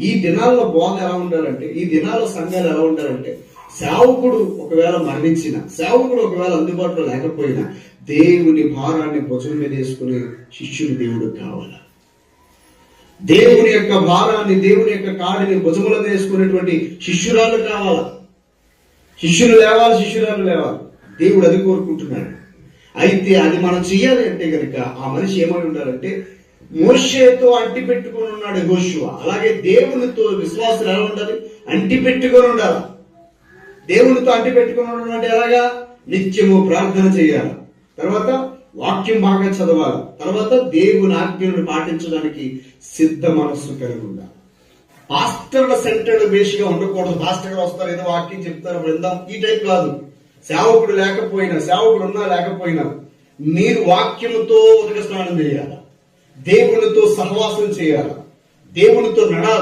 ఈ దినాల్లో బోధ ఎలా ఉండాలంటే, ఈ దినాల్లో సంఘాలు ఎలా ఉండాలంటే, సేవకుడు ఒకవేళ మరణించిన, సేవకుడు ఒకవేళ అందుబాటులో లేకపోయినా దేవుని భారాన్ని భుజం మీద వేసుకునే శిష్యులు దేవుడు కావాలి. దేవుని యొక్క భారాన్ని, దేవుని యొక్క కాడిని భుజముల వేసుకునేటువంటి శిష్యురాలు కావాలా. శిష్యులు లేవాలి, శిష్యురాలు లేవాలి. దేవుడు అది కోరుకుంటున్నాడు. అయితే అది మనం చెయ్యాలి అంటే కనుక ఆ మనిషి ఏమై ఉండాలంటే, మోషేతో అంటి పెట్టుకుని ఉన్నాడు యెహోషువ. అలాగే దేవునితో విశ్వాసులు ఎలా ఉండాలి? అంటి పెట్టుకొని ఉండాలి. దేవునితో అంటి పెట్టుకొని ఉండడం అంటే ఎలాగా? నిత్యము ప్రార్థన చేయాలి, తర్వాత వాక్యం బాగా చదవాలి, తర్వాత దేవుని ఆజ్ఞలను పాటించడానికి సిద్ధ మనస్సు కలిగి ఉండాలి. పాస్టర్ల సెంటర్డ్ బేస్గా ఉండకూడదు. పాస్టర్ వస్తారు, ఏదో వాక్యం చెప్తారు, బృందం, ఈ టైప్ కాదు. సేవకుడు లేకపోయినా, సేవకుడు ఉన్నా లేకపోయినా మీరు వాక్యముతో ఉదక స్నానం చేయాలి, దేవునితో సహవాసం చేయాలి, దేవునితో నడాలి.